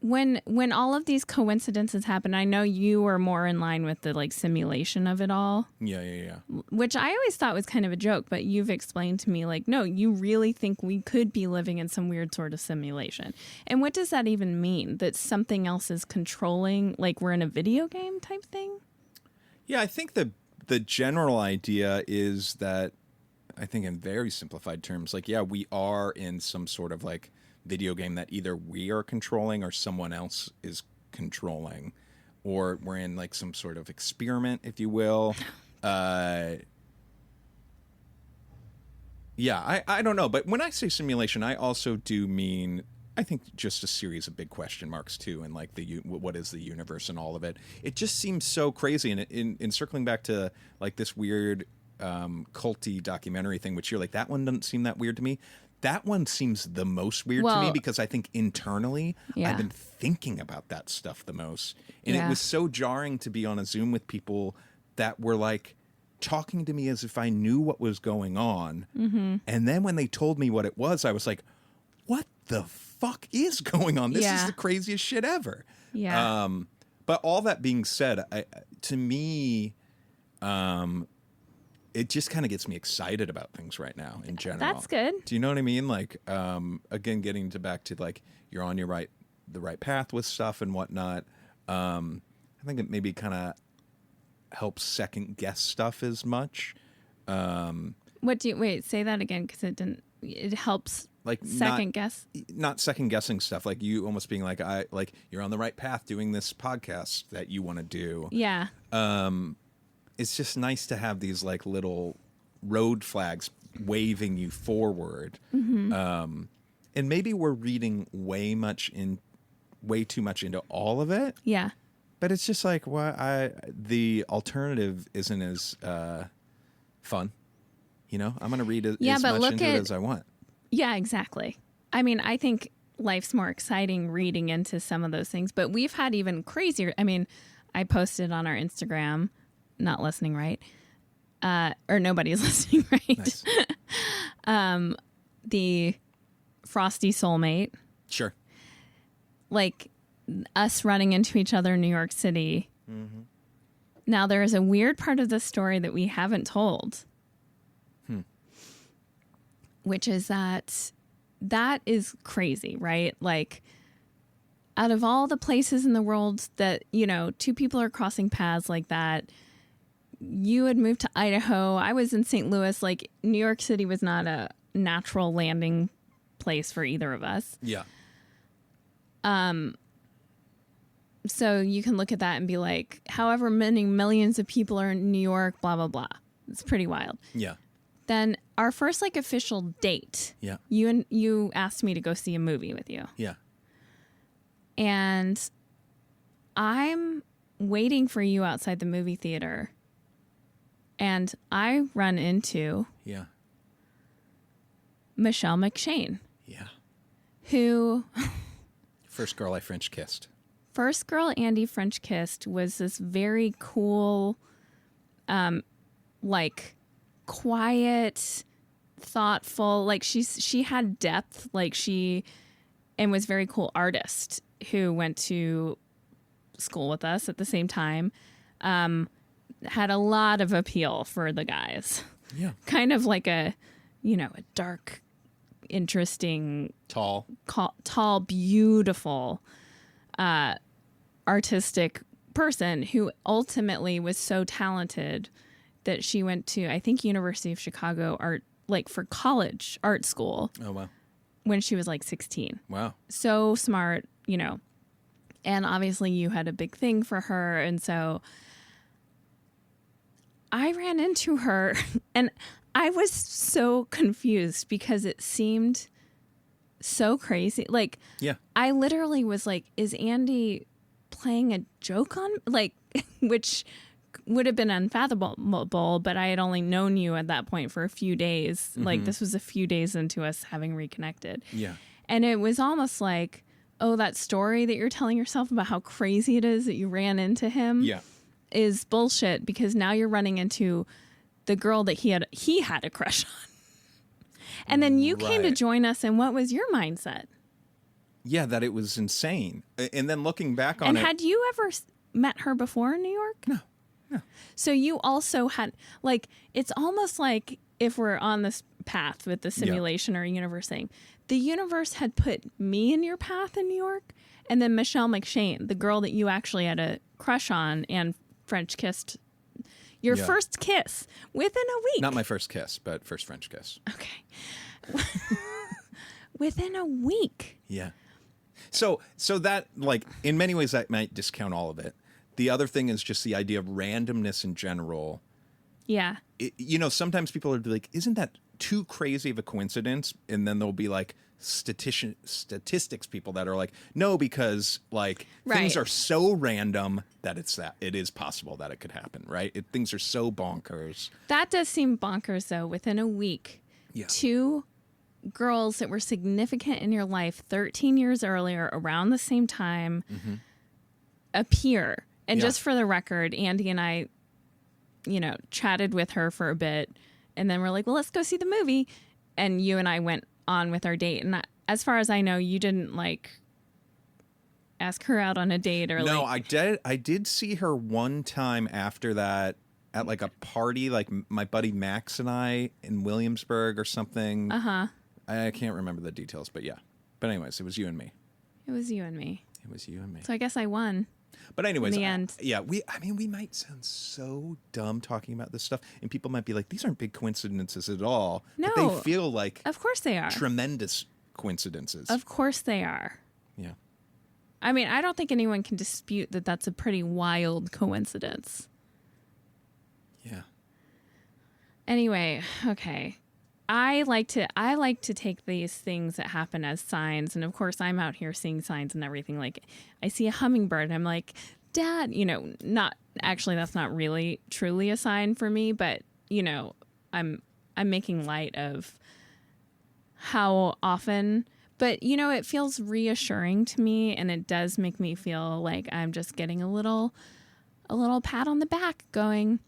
when all of these coincidences happen, I know you were more in line with the like simulation of it all, Yeah. which I always thought was kind of a joke, but you've explained to me like, no, you really think we could be living in some weird sort of simulation. And what does that even mean? That something else is controlling, like we're in a video game type thing? Yeah, I think the general idea is that, I think in very simplified terms, like, yeah, we are in some sort of like video game that either we are controlling or someone else is controlling, or we're in like some sort of experiment, if you will. Yeah, I don't know. But when I say simulation, I also do mean, I think, just a series of big question marks too, and like what is the universe and all of it. It just seems so crazy. And in circling back to like this weird culty documentary thing, which you're like, that one doesn't seem that weird to me. That one seems the most weird to me, because I think internally I've been thinking about that stuff the most. And it was so jarring to be on a Zoom with people that were like talking to me as if I knew what was going on. Mm-hmm. And then when they told me what it was, I was like, what the fuck is going on? This is the craziest shit ever. Yeah. But all that being said, to me, it just kind of gets me excited about things right now in general. That's good. Do you know what I mean? Like, again, getting back to like, you're on the right path with stuff and whatnot. I think it maybe kind of helps second guess stuff as much. Wait, say that again, because it helps like second guess. Not second guessing stuff. Like you almost being like, you're on the right path doing this podcast that you want to do. Yeah. It's just nice to have these like little road flags waving you forward. Mm-hmm. And maybe we're reading way too much into all of it. Yeah. But it's just like, the alternative isn't as fun. You know, I'm going to read as much into it as I want. Yeah, exactly. I mean, I think life's more exciting reading into some of those things, but we've had even crazier. I mean, I posted on our Instagram, not listening right, or nobody's listening right. Nice. The Frosty soulmate. Sure. Like us running into each other in New York City. Mm-hmm. Now, there is a weird part of the story that we haven't told, which is that is crazy, right? Like, out of all the places in the world that, you know, two people are crossing paths like that, you had moved to Idaho. I was in St. Louis. Like, New York City was not a natural landing place for either of us. Yeah. So you can look at that and be like, however many millions of people are in New York, blah, blah, blah. It's pretty wild. Yeah. Then our first like official date. Yeah. You asked me to go see a movie with you. Yeah. And I'm waiting for you outside the movie theater. And I run into Michelle McShane. Yeah. Who First girl I French kissed. First girl Andy French kissed was this very cool, like quiet, thoughtful, like she had depth, like and was very cool artist who went to school with us at the same time. Had a lot of appeal for the guys. Yeah. Kind of like a dark, interesting, Tall, beautiful, artistic person who ultimately was so talented that she went to, I think, University of Chicago for college art school. Oh, wow. When she was like 16. Wow. So smart, and obviously you had a big thing for her. And so I ran into her and I was so confused because it seemed so crazy. Like, yeah. I literally was like, is Andy playing a joke on, like, which would have been unfathomable, but I had only known you at that point for a few days. Mm-hmm. Like, this was a few days into us having reconnected. Yeah. And it was almost like, oh, that story that you're telling yourself about how crazy it is that you ran into him is bullshit, because now you're running into the girl that he had a crush on. And then you came to join us, and what was your mindset? Yeah, that it was insane. And then looking back on And it. had you ever met her before in New York? No. So you also had, like, it's almost like if we're on this path with the simulation or universe thing, the universe had put me in your path in New York, and then Michelle McShane, the girl that you actually had a crush on and French kissed, your first kiss within a week. Not my first kiss, but first French kiss. Okay. Within a week. Yeah. So that, like, in many ways that might discount all of it. The other thing is just the idea of randomness in general. Yeah. Sometimes people are like, isn't that too crazy of a coincidence? And then there'll be like statistics people that are like, no, because like things are so random that it is possible that it could happen, right? Things are so bonkers. That does seem bonkers, though. Within a week, two girls that were significant in your life 13 years earlier, around the same time, appear. And just for the record, Andy and I, chatted with her for a bit, and then we're like, well, let's go see the movie. And you and I went on with our date. And as far as I know, you didn't like ask her out on a date or No, like... I did see her one time after that at like a party, like my buddy Max and I in Williamsburg or something. Uh-huh. I can't remember the details, but yeah. But anyways, it was you and me. It was you and me. It was you and me. So I guess I won. But anyways, in the end. We might sound so dumb talking about this stuff, and people might be like, these aren't big coincidences at all. No. But they feel like Of course they are. tremendous coincidences. Of course they are. Yeah. I mean, I don't think anyone can dispute that that's a pretty wild coincidence. Yeah. Anyway, okay. I like to take these things that happen as signs, and of course I'm out here seeing signs and everything. Like I see a hummingbird and I'm like, Dad, not actually, that's not really truly a sign for me, but I'm making light of how often, but it feels reassuring to me, and it does make me feel like I'm just getting a little pat on the back going,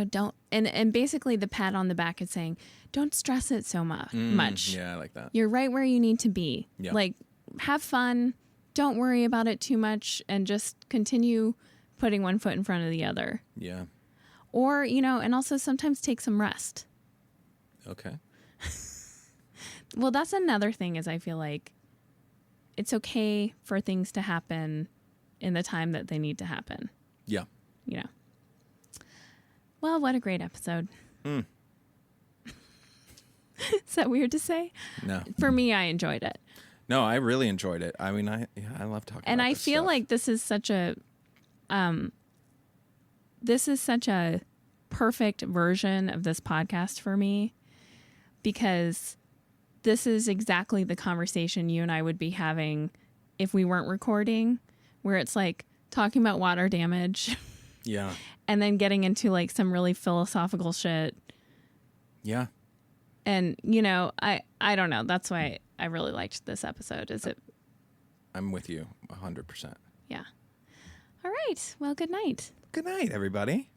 don't, and basically the pat on the back is saying, don't stress it so much. Yeah, I like that. You're right where you need to be. Yeah. Like, have fun. Don't worry about it too much, and just continue putting one foot in front of the other. Yeah. Or, and also sometimes take some rest. Okay. Well, that's another thing, is I feel like it's okay for things to happen in the time that they need to happen. Yeah. Well, what a great episode. Is that weird to say? No. For me, I enjoyed it. No, I really enjoyed it. I mean, I love talking And about I this feel stuff. like this is such a perfect version of this podcast for me, because this is exactly the conversation you and I would be having if we weren't recording, where it's like talking about water damage. Yeah. And then getting into like some really philosophical shit. Yeah. And, I don't know. That's why I really liked this episode. I'm with you 100%. Yeah. All right. Well, good night. Good night, everybody.